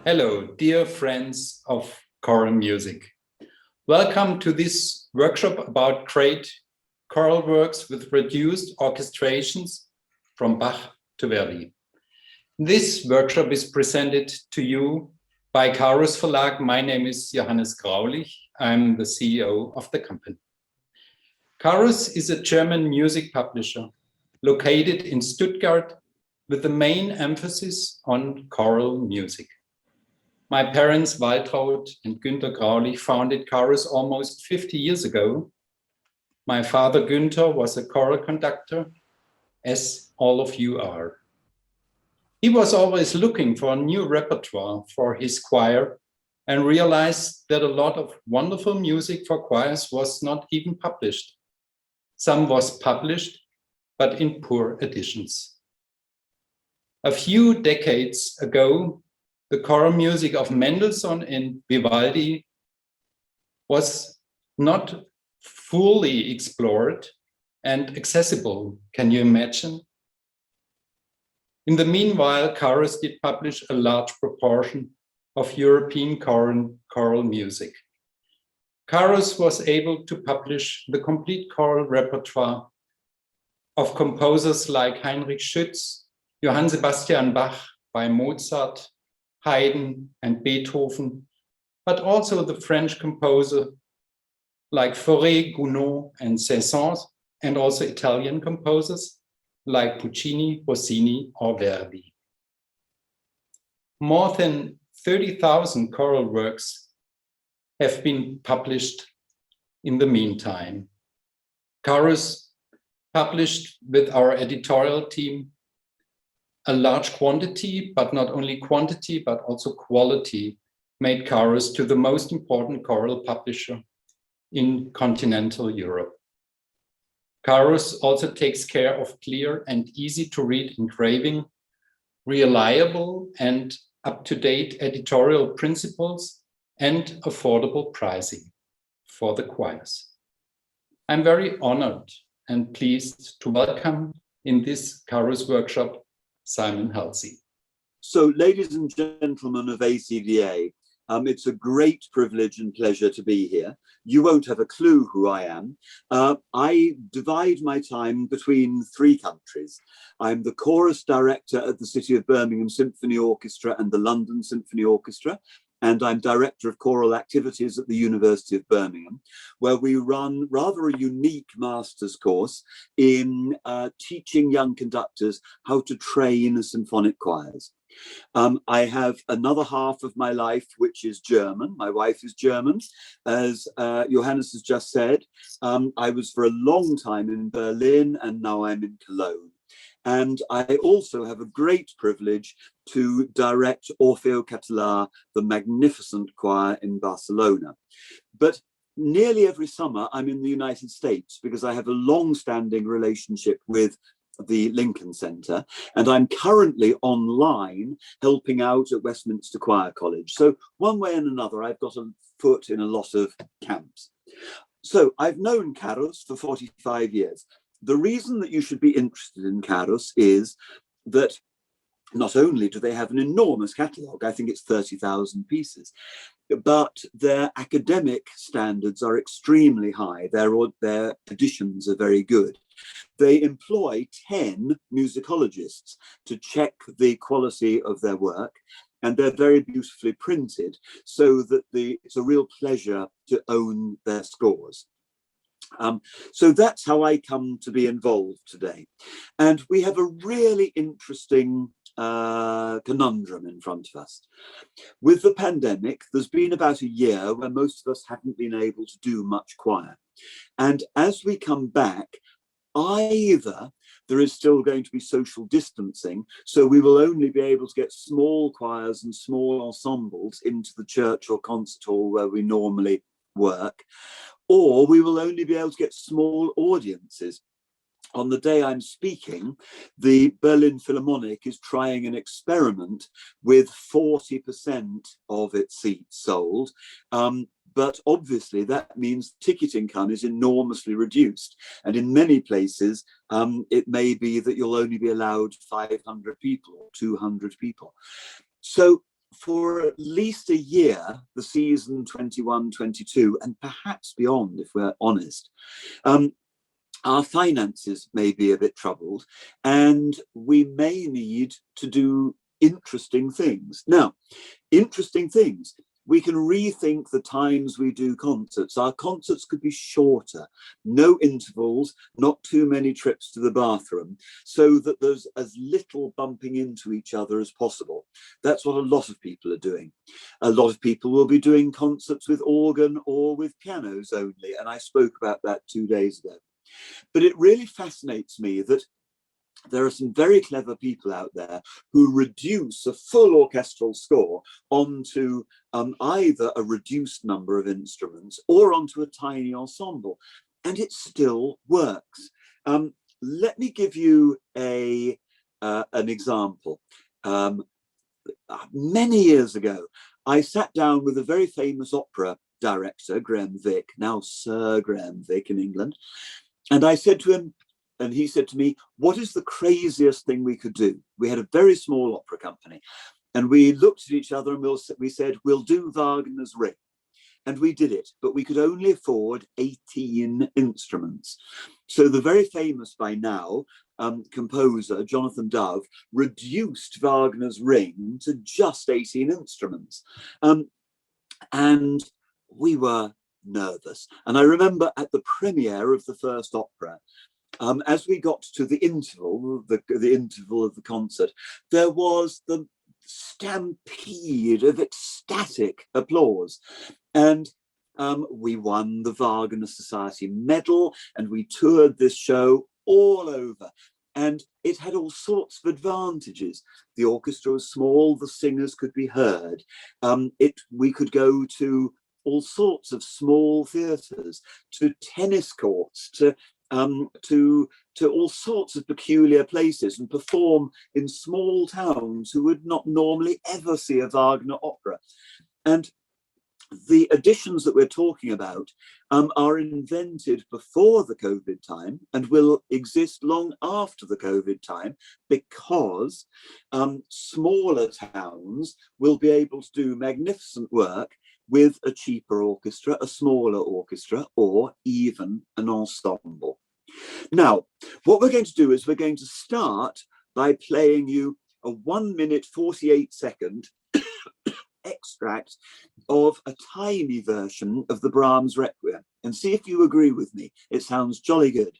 Hello, dear friends of choral music. Welcome to this workshop about great choral works with reduced orchestrations from Bach to Verdi. This workshop is presented to you by Carus-Verlag. My name is Johannes Brahms. I'm the CEO of the company. Carus is a German music publisher located in Stuttgart with the main emphasis on choral music. My parents, Waltraud and Günther Graulich, founded Carus almost 50 years ago. My father, Günther, was a choral conductor, as all of you are. He was always looking for a new repertoire for his choir and realized that a lot of wonderful music for choirs was not even published. Some was published, but in poor editions. A few decades ago, the choral music of Mendelssohn and Vivaldi was not fully explored and accessible. Can you imagine? In the meanwhile, Carus did publish a large proportion of European choral music. Carus was able to publish the complete choral repertoire of composers like Heinrich Schütz, Johann Sebastian Bach by Mozart, Haydn and Beethoven, but also the French composer like Fauré, Gounod and Saint-Saëns, and also Italian composers like Puccini, Rossini or Verdi. More than 30,000 choral works have been published in the meantime. Carus published with our editorial team a large quantity, but not only quantity, but also quality, made Carus to the most important choral publisher in continental Europe. Carus also takes care of clear and easy to read engraving, reliable and up-to-date editorial principles, and affordable pricing for the choirs. I'm very honored and pleased to welcome in this Carus workshop Simon Halsey. So, ladies and gentlemen of ACDA, it's a great privilege and pleasure to be here. You won't have a clue who I am. I divide my time between three countries. I'm the chorus director at the City of Birmingham Symphony Orchestra and the London Symphony Orchestra, and I'm director of choral activities at the University of Birmingham, where we run rather a unique master's course in teaching young conductors how to train symphonic choirs. I have another half of my life, which is German. My wife is German. As Johannes has just said, I was for a long time in Berlin and now I'm in Cologne. And I also have a great privilege to direct Orfeo Català, the magnificent choir in Barcelona. But nearly every summer I'm in the United States because I have a long-standing relationship with the Lincoln Center, and I'm currently online helping out at Westminster Choir College. So one way and another, I've got a foot in a lot of camps. So I've known Carus for 45 years. The reason that you should be interested in Carus is that not only do they have an enormous catalogue, I think it's 30,000 pieces, but their academic standards are extremely high. Their editions are very good. They employ 10 musicologists to check the quality of their work, and they're very beautifully printed so that it's a real pleasure to own their scores. So that's how I come to be involved today. And we have a really interesting conundrum in front of us. With the pandemic, there's been about a year where most of us haven't been able to do much choir. And as we come back, either there is still going to be social distancing, so we will only be able to get small choirs and small ensembles into the church or concert hall where we normally work, or we will only be able to get small audiences. On the day I'm speaking, the Berlin Philharmonic is trying an experiment with 40% of its seats sold. But obviously that means ticket income is enormously reduced. And in many places, it may be that you'll only be allowed 500 people or 200 people. So for at least a year, the season 21-22, and perhaps beyond, if we're honest, our finances may be a bit troubled, and we may need to do interesting things. Now, interesting things. We can rethink the times we do concerts. Our concerts could be shorter, no intervals, not too many trips to the bathroom, so that there's as little bumping into each other as possible. That's what a lot of people are doing. A lot of people will be doing concerts with organ or with pianos only, and I spoke about that 2 days ago. But it really fascinates me that there are some very clever people out there who reduce a full orchestral score onto either a reduced number of instruments or onto a tiny ensemble, and it still works. Let me give you an example. Many years ago, I sat down with a very famous opera director, Graham Vick, now Sir Graham Vick in England, and I said to him, and he said to me, what is the craziest thing we could do? We had a very small opera company, and we looked at each other and we said, we'll do Wagner's Ring. And we did it, but we could only afford 18 instruments. So the very famous by now composer, Jonathan Dove, reduced Wagner's Ring to just 18 instruments. And we were nervous. And I remember at the premiere of the first opera, as we got to the interval, the interval of the concert, there was the stampede of ecstatic applause. And we won the Wagner Society medal, and we toured this show all over. And it had all sorts of advantages. The orchestra was small, the singers could be heard. We could go to all sorts of small theatres, to tennis courts, to all sorts of peculiar places, and perform in small towns who would not normally ever see a Wagner opera. And the editions that we're talking about are invented before the COVID time and will exist long after the COVID time, because smaller towns will be able to do magnificent work with a cheaper orchestra, a smaller orchestra, or even an ensemble. Now, what we're going to do is we're going to start by playing you a 1 minute 48 second extract of a tiny version of the Brahms Requiem, and see if you agree with me. It sounds jolly good.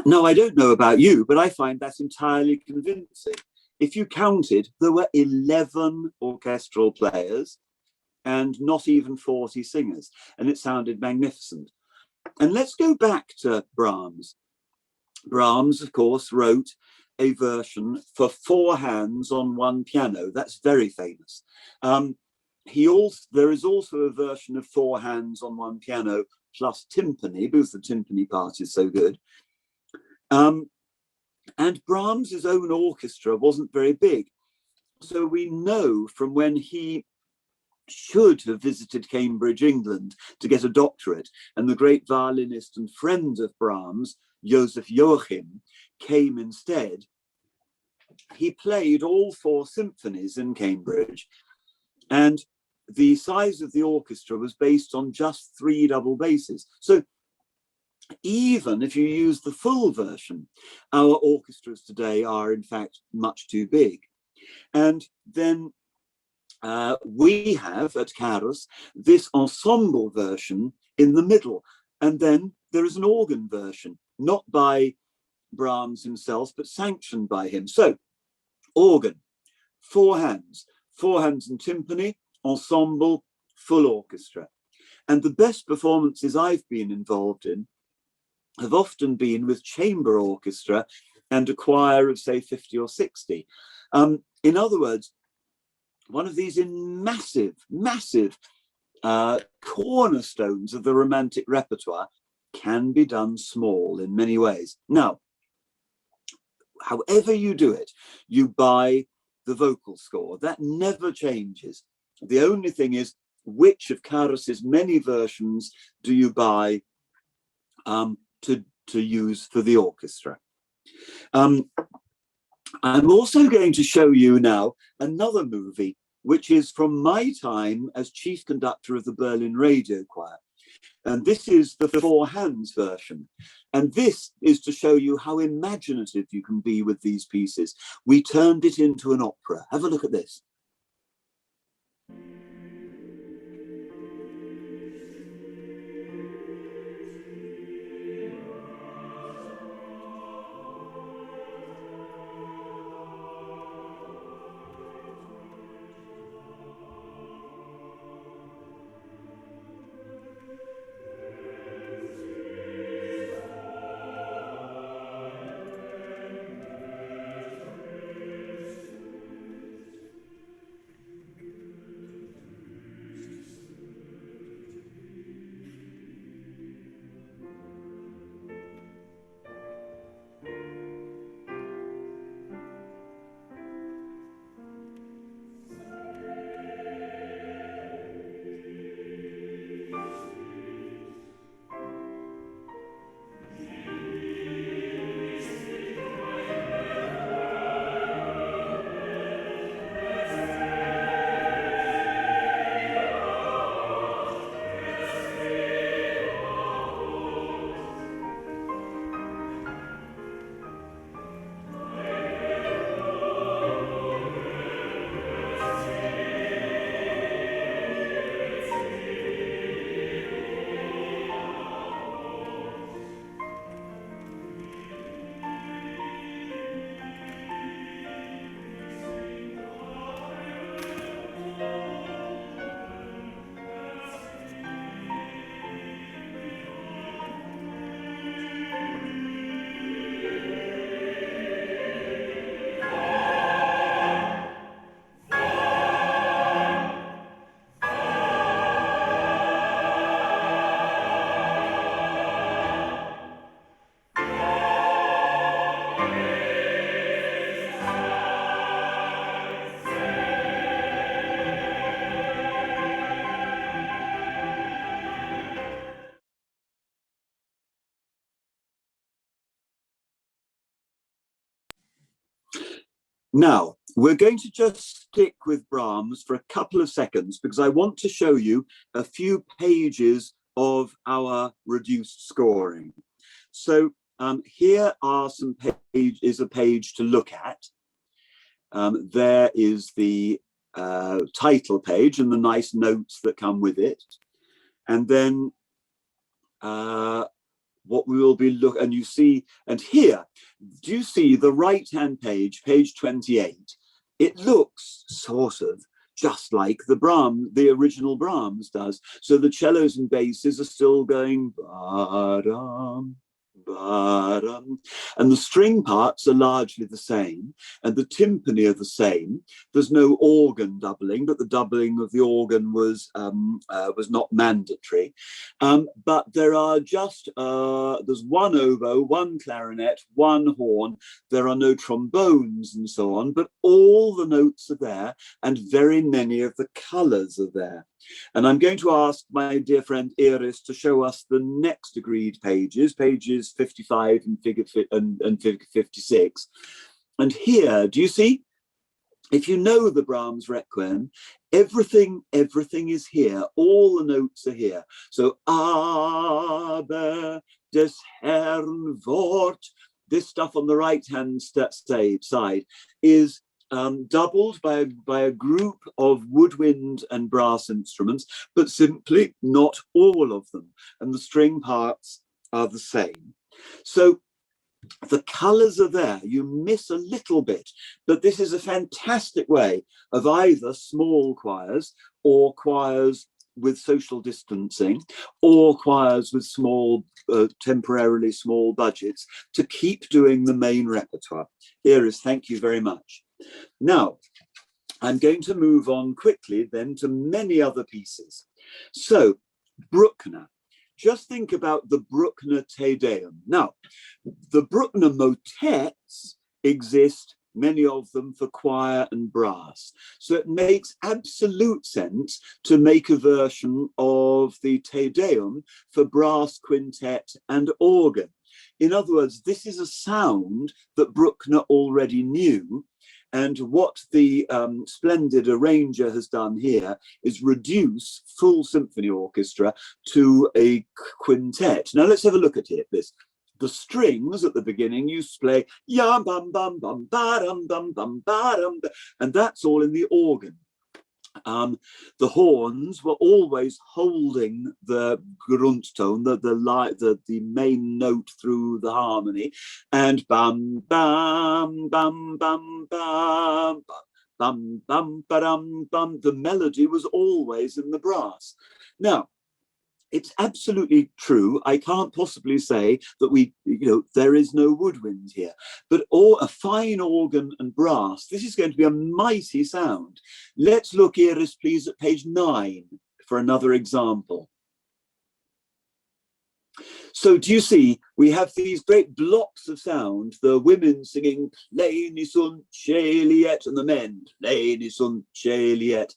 Now, I don't know about you, but I find that entirely convincing. If you counted, there were 11 orchestral players and not even 40 singers, and it sounded magnificent. And let's go back to Brahms. Brahms, of course, wrote a version for 4 hands on 1 piano. That's very famous. There is also a version of 4 hands on 1 piano plus timpani, because the timpani part is so good. And Brahms's own orchestra wasn't very big. So we know from when he should have visited Cambridge, England, to get a doctorate, and the great violinist and friend of Brahms, Jochen, came instead. He played all 4 symphonies in Cambridge, and the size of the orchestra was based on just 3 double basses. So even if you use the full version, our orchestras today are in fact much too big. And then we have at Carus this ensemble version in the middle, and then there is an organ version, not by Brahms himself, but sanctioned by him. So organ, 4 hands and timpani, ensemble, full orchestra. And the best performances I've been involved in have often been with chamber orchestra and a choir of, say, 50 or 60. In other words, one of these massive cornerstones of the Romantic repertoire can be done small in many ways. Now, however you do it, you buy the vocal score. That never changes. The only thing is, which of Carus's many versions do you buy to use for the orchestra? I'm also going to show you now another movie, which is from my time as chief conductor of the Berlin Radio Choir. And this is the 4 hands version. And this is to show you how imaginative you can be with these pieces. We turned it into an opera. Have a look at this. Now, we're going to just stick with Brahms for a couple of seconds because I want to show you a few pages of our reduced scoring. So here are some is a page to look at. There is the title page and the nice notes that come with it. And then what we will be looking, and you see, and here, do you see the right-hand page, page 28? It looks sort of just like the original Brahms does. So the cellos and basses are still going ba-dum, And the string parts are largely the same, and the timpani are the same. There's no organ doubling, but the doubling of the organ was not mandatory. But there are just there's one oboe, one clarinet, one horn. There are no trombones and so on, but all the notes are there, and very many of the colours are there. And I'm going to ask my dear friend Iris to show us the next agreed pages 55 and figure 56. And here, do you see? If you know the Brahms Requiem, everything is here. All the notes are here. So, aber des Herrn Wort, this stuff on the right-hand side is doubled by a group of woodwind and brass instruments, but simply not all of them. And the string parts are the same. So the colours are there. You miss a little bit, but this is a fantastic way of either small choirs or choirs with social distancing or choirs with small, temporarily small budgets to keep doing the main repertoire. Iris, thank you very much. Now, I'm going to move on quickly then to many other pieces. So, Bruckner. Just think about the Bruckner Te Deum. Now, the Bruckner motets exist, many of them for choir and brass. So it makes absolute sense to make a version of the Te Deum for brass quintet and organ. In other words, this is a sound that Bruckner already knew. And what the splendid arranger has done here is reduce full symphony orchestra to a quintet. Now let's have a look at it. The strings at the beginning used to play ya bum bum bum ba dum bum bum ba dum, and that's all in the organ. The horns were always holding the Grundton, the main note through the harmony, and bam bam bam bam bam bam bam bam bam. The melody was always in the brass. Now, it's absolutely true. I can't possibly say that there is no woodwind here, but a fine organ and brass, this is going to be a mighty sound. Let's look, Iris, please, at page 9 for another example. So do you see, we have these great blocks of sound, the women singing Pleni sunt celiet, and the men Pleni sunt celiet.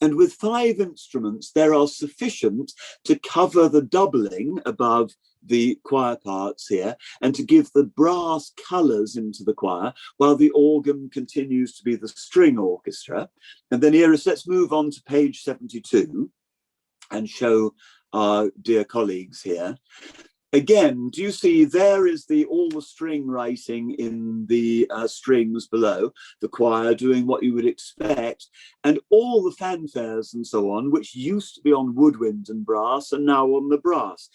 And with 5 instruments, there are sufficient to cover the doubling above the choir parts here and to give the brass colours into the choir while the organ continues to be the string orchestra. And then, Iris, let's move on to page 72 and show our dear colleagues here. Again, do you see there is all the string writing in the strings below, the choir doing what you would expect, and all the fanfares and so on, which used to be on woodwind and brass and now on the brass.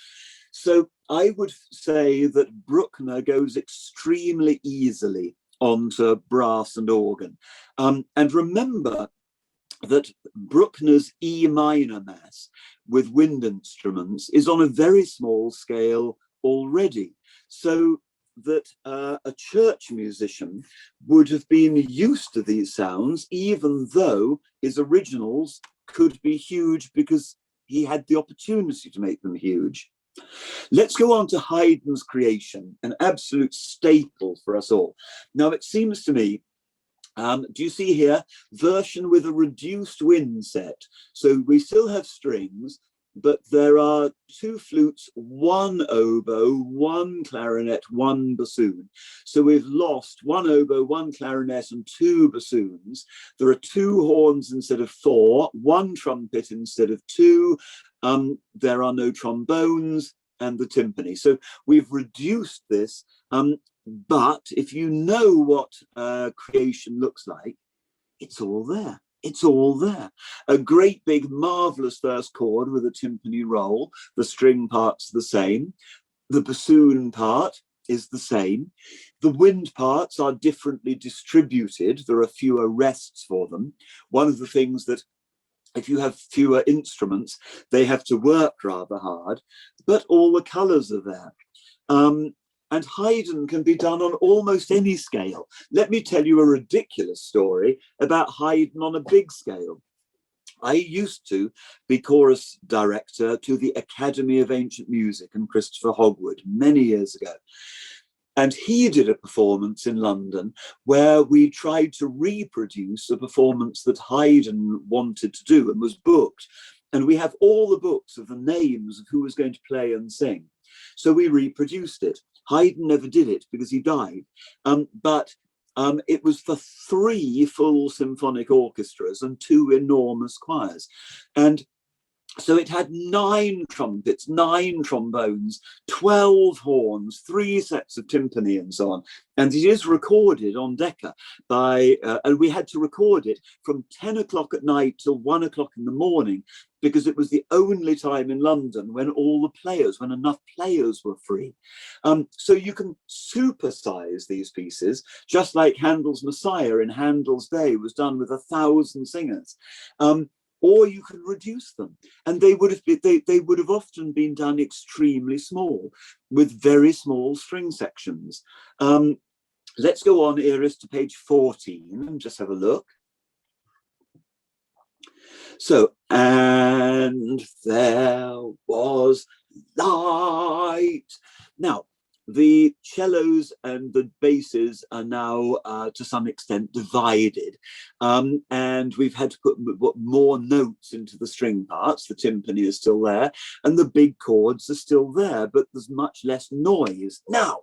So I would say that Bruckner goes extremely easily onto brass and organ. And remember that Bruckner's E minor mass with wind instruments is on a very small scale already, so that a church musician would have been used to these sounds, even though his originals could be huge because he had the opportunity to make them huge. Let's go on to Haydn's creation, an absolute staple for us all. Now, it seems to me, do you see here, version with a reduced wind set? So we still have strings, but there are 2 flutes, 1 oboe, 1 clarinet, 1 bassoon. So we've lost 1 oboe, 1 clarinet, and 2 bassoons. There are 2 horns instead of 4, 1 trumpet instead of 2. There are no trombones and the timpani. So we've reduced this. But if you know what creation looks like, it's all there. It's all there. A great big marvelous first chord with a timpani roll. The string part's the same. The bassoon part is the same. The wind parts are differently distributed. There are fewer rests for them. One of the things that, if you have fewer instruments, they have to work rather hard, but all the colours are there. And HAYDN can be done on almost any scale. Let me tell you a ridiculous story about HAYDN on a big scale. I used to be chorus director to the Academy of Ancient Music and Christopher Hogwood many years ago. And he did a performance in London where we tried to reproduce a performance that HAYDN wanted to do and was booked. And we have all the books of the names of who was going to play and sing. So we reproduced it. HAYDN never did it because he died. But it was for 3 full symphonic orchestras and 2 enormous choirs. And so it had 9 trumpets, 9 trombones, 12 horns, 3 sets of timpani and so on. And it is recorded on Decca and we had to record it from 10 o'clock at night till 1 o'clock in the morning, because it was the only time in London when when enough players were free. So you can supersize these pieces, just like Handel's Messiah in Handel's day was done with 1,000 singers. Or you can reduce them, and they would have often been done extremely small, with very small string sections. Let's go on, Iris, to page 14 and just have a look. So, and there was light. Now, the cellos and the basses are now to some extent divided, and we've had to put more notes into the string parts. The timpani is still there and the big chords are still there, but there's much less noise. Now,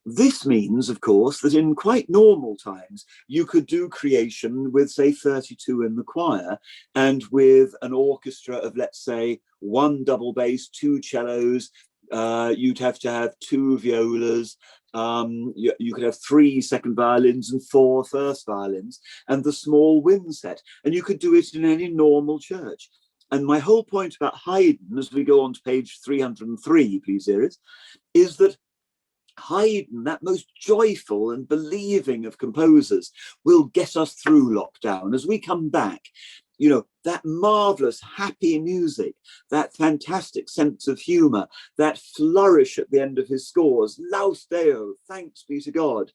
this means, of course, that in quite normal times, you could do creation with, say, 32 in the choir, and with an orchestra of, let's say, 1 double bass, 2 cellos, you'd have to have 2 violas, you could have 3 second violins and 4 first violins, and the small wind set, and you could do it in any normal church. And my whole point about HAYDN, as we go on to page 303, please, Iris, is that HAYDN, that most joyful and believing of composers, will get us through lockdown. As we come back, you know, that marvelous happy music, that fantastic sense of humor, that flourish at the end of his scores, Laus Deo, thanks be to God.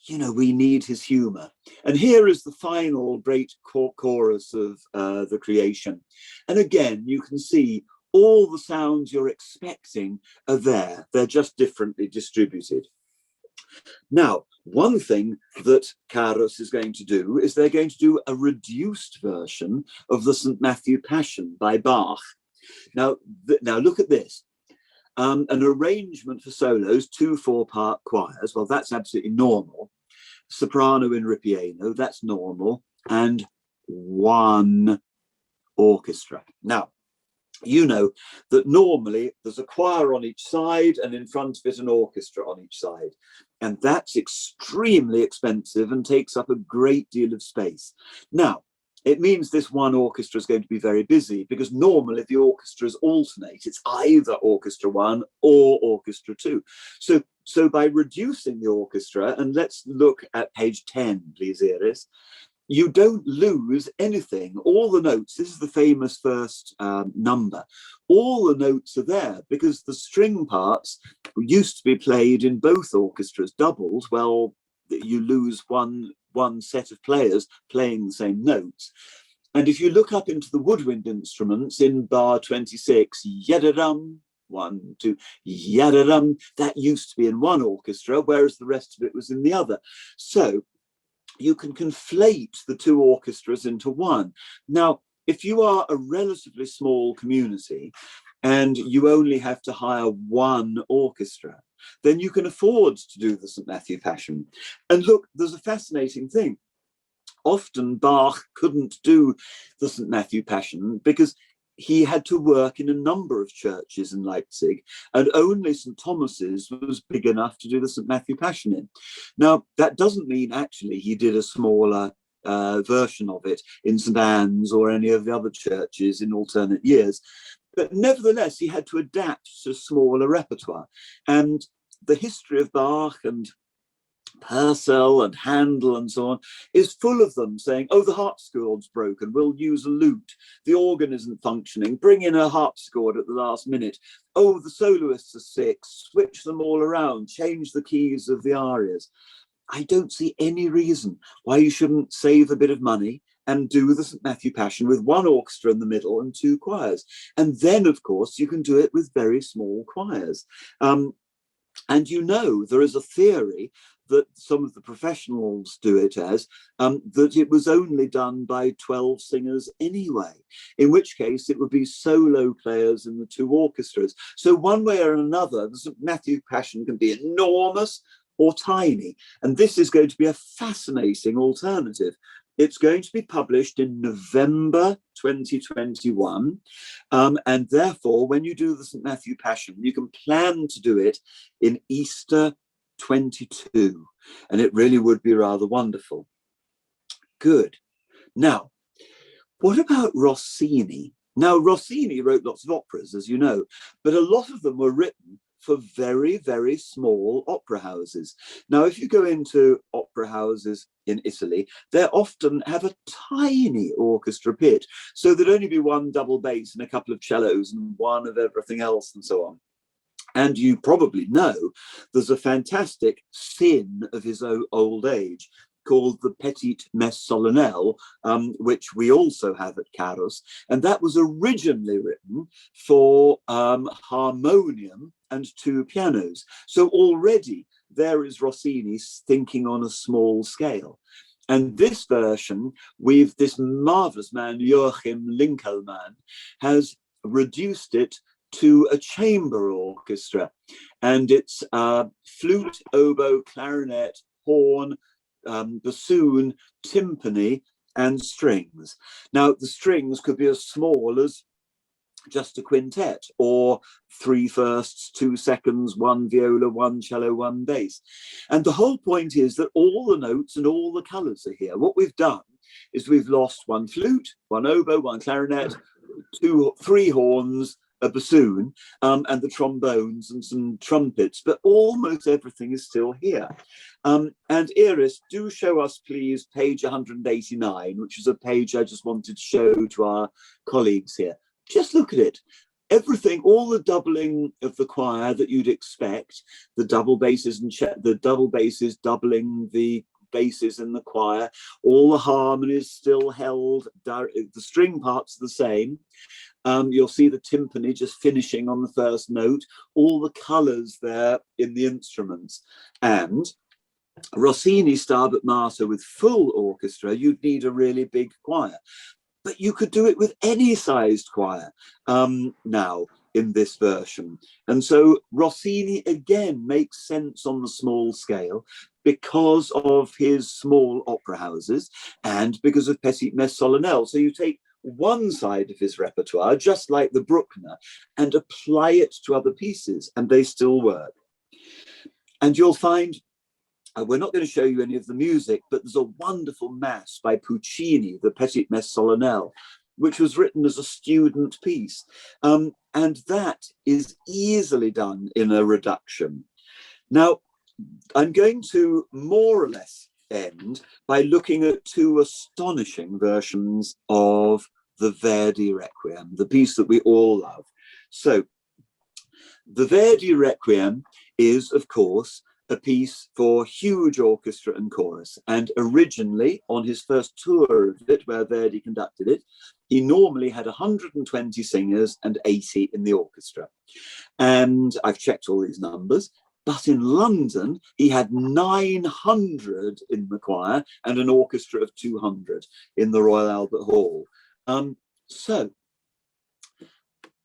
You know, we need his humor. And here is the final great chorus of the creation. And again, you can see all the sounds you're expecting are there. They're just differently distributed. Now, one thing that Carus is going to do is they're going to do a reduced version of the St. Matthew Passion by Bach. Now look at this. An arrangement for solos, 2 4-part choirs. Well, that's absolutely normal. Soprano in ripieno, that's normal. And 1 orchestra. Now, you know that normally there's a choir on each side and in front of it an orchestra on each side. And that's extremely expensive and takes up a great deal of space. Now, it means this 1 orchestra is going to be very busy, because normally the orchestras alternate. It's either orchestra 1 or orchestra 2. So by reducing the orchestra, and let's look at page 10, please, Iris, you don't lose anything. All the notes, this is the famous first number, all the notes are there, because the string parts used to be played in both orchestras doubled. Well, you lose one set of players playing the same notes. And if you look up into the woodwind instruments in bar 26, yadadum, 1, 2, yadadum, that used to be in one orchestra, whereas the rest of it was in the other. So you can conflate the 2 orchestras into one. Now, if you are a relatively small community and you only have to hire 1 orchestra, then you can afford to do the St. Matthew Passion. And look, there's a fascinating thing. Often Bach couldn't do the St. Matthew Passion because he had to work in a number of churches in Leipzig, and only St. Thomas's was big enough to do the St. Matthew Passion in. Now, that doesn't mean actually he did a smaller version of it in St. Anne's or any of the other churches in alternate years, but nevertheless, he had to adapt to smaller repertoire. And the history of Bach and Purcell and Handel and so on, is full of them saying, oh, the harpsichord's broken, we'll use a lute. The organ isn't functioning, bring in a harpsichord at the last minute. Oh, the soloists are sick, switch them all around, change the keys of the arias. I don't see any reason why you shouldn't save a bit of money and do the St. Matthew Passion with one orchestra in the middle and two choirs. And then, of course, you can do it with very small choirs. And you know, there is a theory that some of the professionals do it as, that it was only done by 12 singers anyway, in which case it would be solo players in the two orchestras. So one way or another, the St. Matthew Passion can be enormous or tiny. And this is going to be a fascinating alternative. It's going to be published in November 2021. And therefore, when you do the St. Matthew Passion, you can plan to do it in Easter 22. And it really would be rather wonderful. Good. Now, what about Rossini? Now, Rossini wrote lots of operas, as you know, but a lot of them were written for very, very small opera houses. Now, if you go into opera houses in Italy, they often have a tiny orchestra pit. So there'd only be one double bass and a couple of cellos and one of everything else and so on. And you probably know there's a fantastic sin of his old age called the Petite Messe Solennelle, which we also have at Carus. And that was originally written for harmonium and two pianos. So already there is Rossini thinking on a small scale. And this version, this marvelous man, Joachim Linkelmann, has reduced it to a chamber orchestra. And it's flute, oboe, clarinet, horn, bassoon, timpani, and strings. Now, the strings could be as small as just a quintet, or 3 firsts, 2 seconds, 1 viola, 1 cello, 1 bass. And the whole point is that all the notes and all the colours are here. What we've done is we've lost 1 flute, 1 oboe, 1 clarinet, 3 horns, a bassoon, and the trombones and some trumpets, but almost everything is still here. And Iris, do show us, please, page 189, which is a page I just wanted to show to our colleagues here. Just look at it. Everything, all the doubling of the choir that you'd expect, the double basses and the double basses doubling the basses in the choir, all the harmonies still held, the string parts are the same. You'll see the timpani just finishing on the first note, all the colours there in the instruments. And Rossini Stabat Mater with full orchestra, you'd need a really big choir. But you could do it with any sized choir now in this version. And so Rossini again makes sense on the small scale because of his small opera houses and because of Petite Messe Solennelle. So you take one side of his repertoire, just like the Bruckner, and apply it to other pieces, and they still work. And you'll find, we're not going to show you any of the music, but there's a wonderful mass by Puccini, the Petite Messe Solennelle, which was written as a student piece. And that is easily done in a reduction. Now, I'm going to more or less end by looking at 2 astonishing versions of the Verdi Requiem, the piece that we all love. So the Verdi Requiem is, of course, a piece for huge orchestra and chorus. And originally, on his first tour of it, where Verdi conducted it, he normally had 120 singers and 80 in the orchestra. And I've checked all these numbers. But in London, he had 900 in the choir and an orchestra of 200 in the Royal Albert Hall. So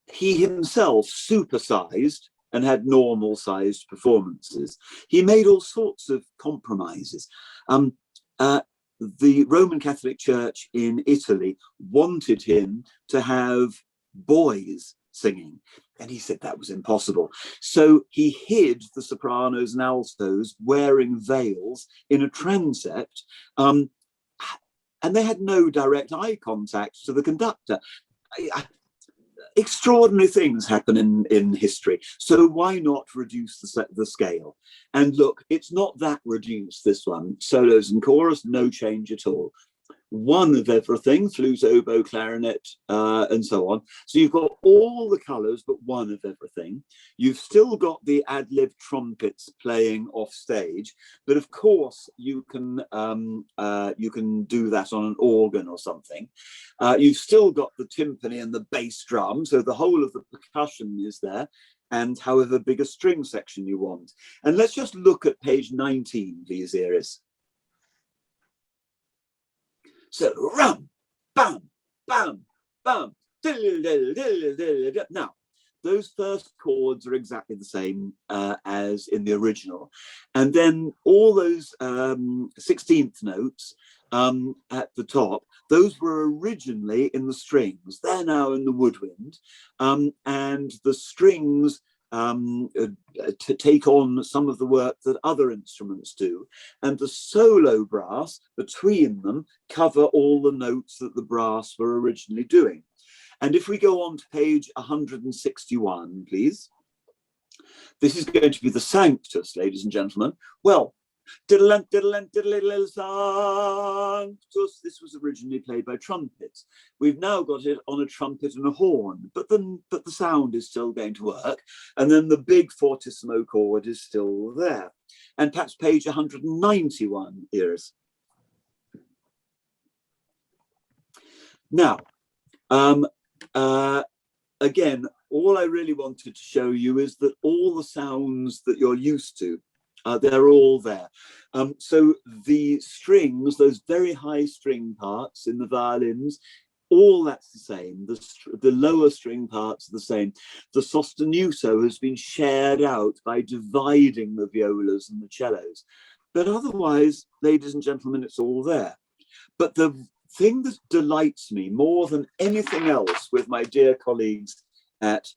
he himself supersized and had normal sized performances. He made all sorts of compromises. The Roman Catholic Church in Italy wanted him to have boys singing, and he said that was impossible. So he hid the sopranos and altos wearing veils in a transept, and they had no direct eye contact to the conductor. extraordinary things happen in history. So why not reduce the scale? And look, it's not that reduced, this one. Solos and chorus, no change at all. One of everything, flute, oboe, clarinet, and so on. So you've got all the colours, but one of everything. You've still got the ad-lib trumpets playing off stage, but of course you can do that on an organ or something. You've still got the timpani and the bass drum, so the whole of the percussion is there, and however big a string section you want. And let's just look at page 19, please, Iris. So rum, bam, bam, bam. Now, those first chords are exactly the same as in the original. And then all those 16th notes at the top, those were originally in the strings. They're now in the woodwind. And the strings to take on some of the work that other instruments do, and the solo brass between them cover all the notes that the brass were originally doing. And if we go on to page 161, please, this is going to be the Sanctus, ladies and gentlemen. Well, Sanctus, this was originally played by trumpets. We've now got it on a trumpet and a horn, but the sound is still going to work. And then the big fortissimo chord is still there. And perhaps page 191, Iris. Now, again, all I really wanted to show you is that all the sounds that you're used to, they're all there. So the strings, those very high string parts in the violins, all that's the same. The lower string parts are the same. The sostenuto has been shared out by dividing the violas and the cellos. But otherwise, ladies and gentlemen, it's all there. But the thing that delights me more than anything else with my dear colleagues at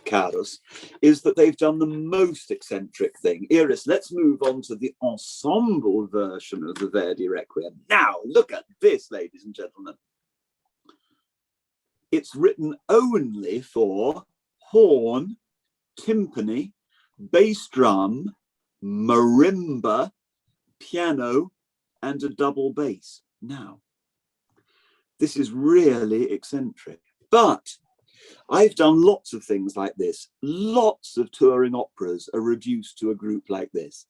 Carus is that they've done the most eccentric thing. Iris, let's move on to the ensemble version of the Verdi Requiem. Now, look at this, ladies and gentlemen. It's written only for horn, timpani, bass drum, marimba, piano, and a double bass. Now, this is really eccentric, but I've done lots of things like this. Lots of touring operas are reduced to a group like this.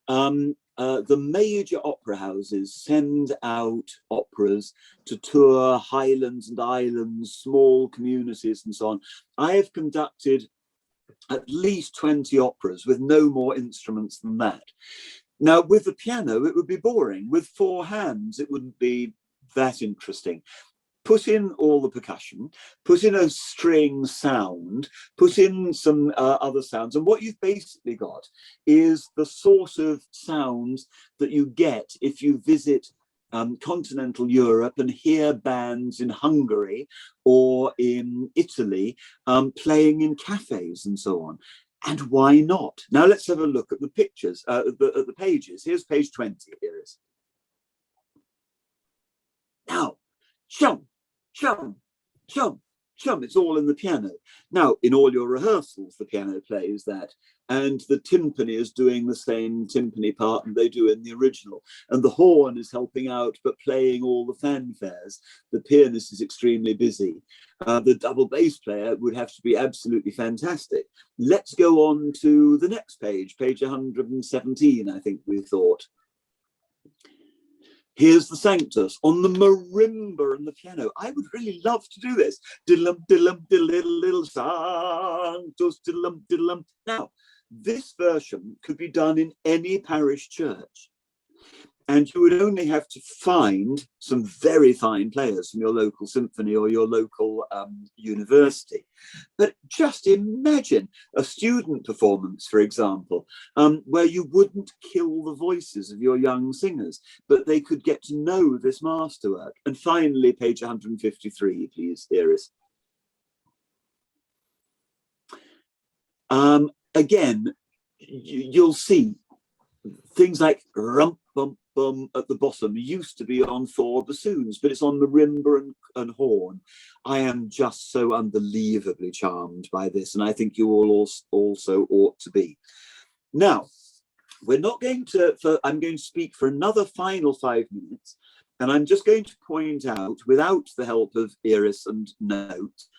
The major opera houses send out operas to tour highlands and islands, small communities and so on. I have conducted at least 20 operas with no more instruments than that. Now, with the piano, it would be boring. With four hands, it wouldn't be that interesting. Put in all the percussion, put in a string sound, put in some other sounds. And what you've basically got is the sort of sounds that you get if you visit continental Europe and hear bands in Hungary or in Italy playing in cafes and so on. And why not? Now let's have a look at the pictures, at the pages. Here's page 20, here is. Now, chum, chum, chum, chum, it's all in the piano. Now, in all your rehearsals, the piano plays that, and the timpani is doing the same timpani part they do in the original, and the horn is helping out, but playing all the fanfares. The pianist is extremely busy. The double bass player would have to be absolutely fantastic. Let's go on to the next page, page 117, I think we thought. Here's the Sanctus on the marimba and the piano. I would really love to do this. Diddlum, diddlum, diddle, Sanctus, diddlum, diddlum. Now, this version could be done in any parish church. And you would only have to find some very fine players from your local symphony or your local university. But just imagine a student performance, for example, where you wouldn't kill the voices of your young singers, but they could get to know this masterwork. And finally, page 153, please, Iris. Again, you'll see things like rump, bump, at the bottom used to be on 4 bassoons, but it's on marimba and horn. I am just so unbelievably charmed by this, and I think you all also ought to be. Now, we're not going to, I'm going to speak for another final 5 minutes, and I'm just going to point out, without the help of iris and notes,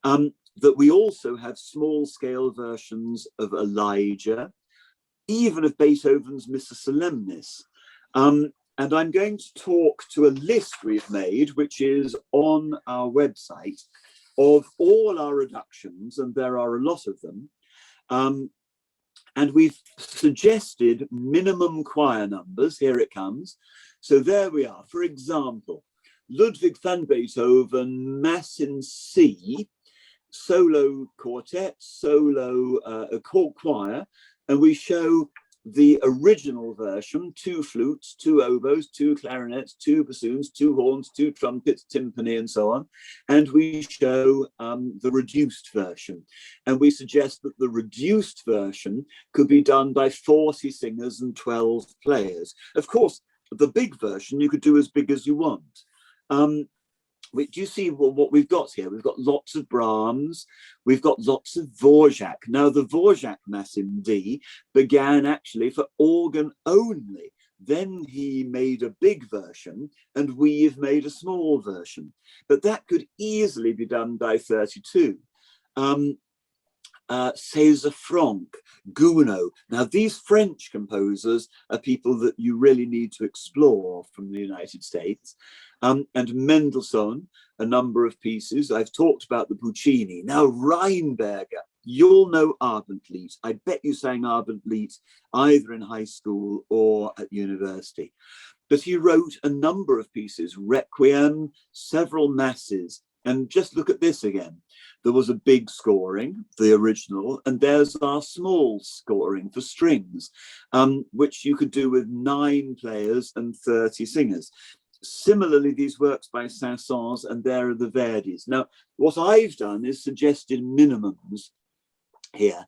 that we also have small-scale versions of Elijah, even of Beethoven's Missa Solemnis. And I'm going to talk to a list we've made, which is on our website, of all our reductions, and there are a lot of them. And we've suggested minimum choir numbers. Here it comes. So there we are. For example, Ludwig van Beethoven, Mass in C, solo quartet, solo choir, and we show the original version: 2 flutes, 2 oboes, 2 clarinets, 2 bassoons, 2 horns, 2 trumpets, timpani, and so on. And we show the reduced version. And we suggest that the reduced version could be done by 40 singers and 12 players. Of course, the big version you could do as big as you want. Do you see what we've got here? We've got lots of Brahms, we've got lots of Dvorak. Now, the Dvorak Mass in D began actually for organ only. Then he made a big version, and we've made a small version. But that could easily be done by 32. César Franck, Gounod. Now, these French composers are people that you really need to explore from the United States. And Mendelssohn, a number of pieces. I've talked about the Puccini. Now, Reinberger, you'll know Abendlied. I bet you sang Abendlied either in high school or at university. But he wrote a number of pieces, Requiem, several masses. And just look at this again. There was a big scoring, the original, and there's our small scoring for strings, which you could do with 9 players and 30 singers. Similarly, these works by Saint-Saëns, and there are the Verdis. Now, what I've done is suggested minimums here,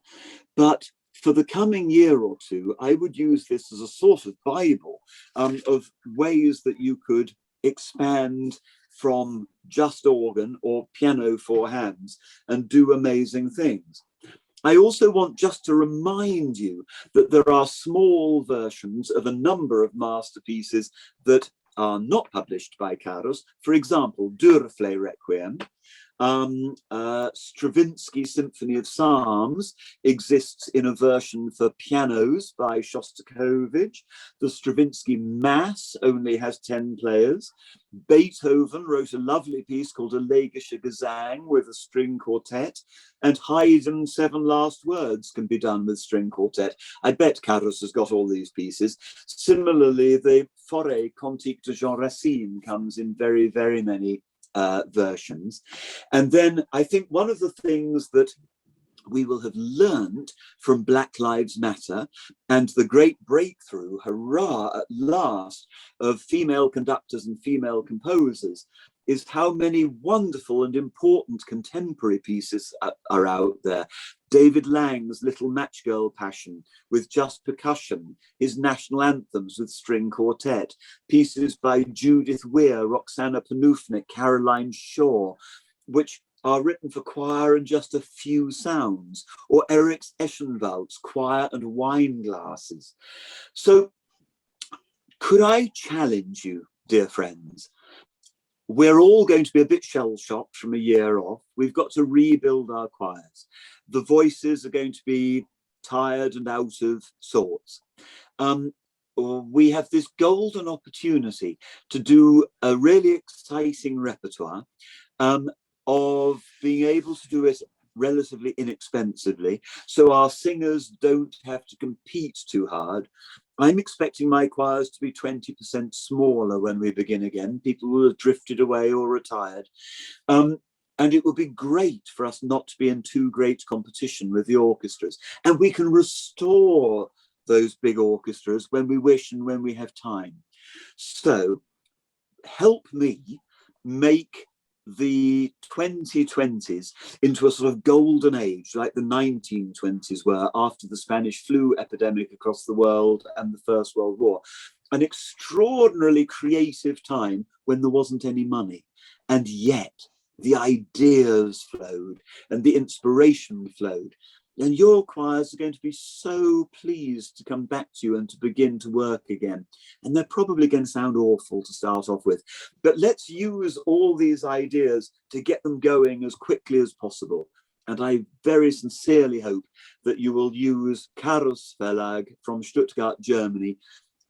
but for the coming year or two, I would use this as a sort of Bible of ways that you could expand from just organ or piano 4 hands and do amazing things. I also want just to remind you that there are small versions of a number of masterpieces that are not published by Carus. For example, Dürrfle Requiem, Stravinsky Symphony of Psalms exists in a version for pianos by Shostakovich. The Stravinsky Mass only has 10 players. Beethoven wrote a lovely piece called Elegischer Gesang with a string quartet, and Haydn's 7 Last Words can be done with string quartet. I bet Carus has got all these pieces. Similarly, the Forêt Cantique de Jean Racine comes in very, very many versions. And then I think one of the things that we will have learned from Black Lives Matter and the great breakthrough, hurrah, at last, of female conductors and female composers is how many wonderful and important contemporary pieces are out there. David Lang's Little Match Girl Passion with just percussion, his national anthems with string quartet, pieces by Judith Weir, Roxana Panufnik, Caroline Shaw, which are written for choir and just a few sounds, or Eric's Eschenwald's choir and wine glasses. So could I challenge you, dear friends? We're all going to be a bit shell-shocked from a year off. We've got to rebuild our choirs. The voices are going to be tired and out of sorts. We have this golden opportunity to do a really exciting repertoire of being able to do it relatively inexpensively, so our singers don't have to compete too hard. I'm expecting my choirs to be 20% smaller when we begin again. People will have drifted away or retired. And it will be great for us not to be in too great competition with the orchestras. And we can restore those big orchestras when we wish and when we have time. So help me make the 2020s into a sort of golden age, like the 1920s were after the Spanish flu epidemic across the world and the First World War. an extraordinarily creative time when there wasn't any money. And yet the ideas flowed and the inspiration flowed. And your choirs are going to be so pleased to come back to you and to begin to work again. And they're probably going to sound awful to start off with. But let's use all these ideas to get them going as quickly as possible. And I very sincerely hope that you will use Carus-Verlag from Stuttgart, Germany,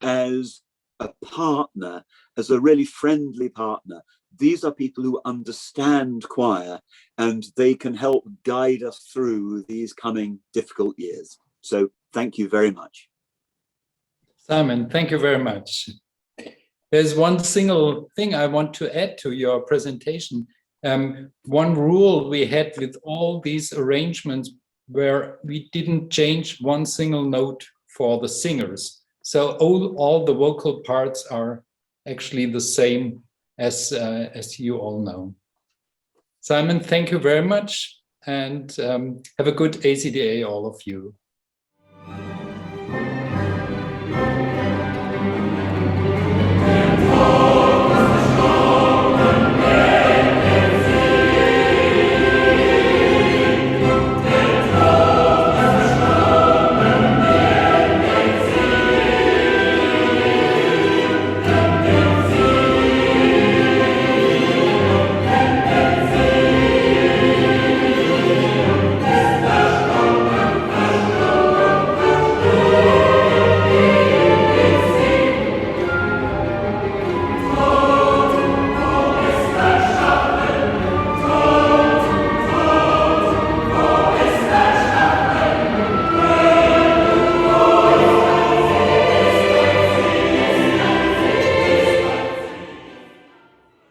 as a partner, as a really friendly partner. These are people who understand choir, and they can help guide us through these coming difficult years. So thank you very much. Simon, thank you very much. There's one single thing I want to add to your presentation. One rule we had with all these arrangements where we didn't change one single note for the singers. So all the vocal parts are actually the same as you all know. Simon, thank you very much, and have a good ACDA, all of you.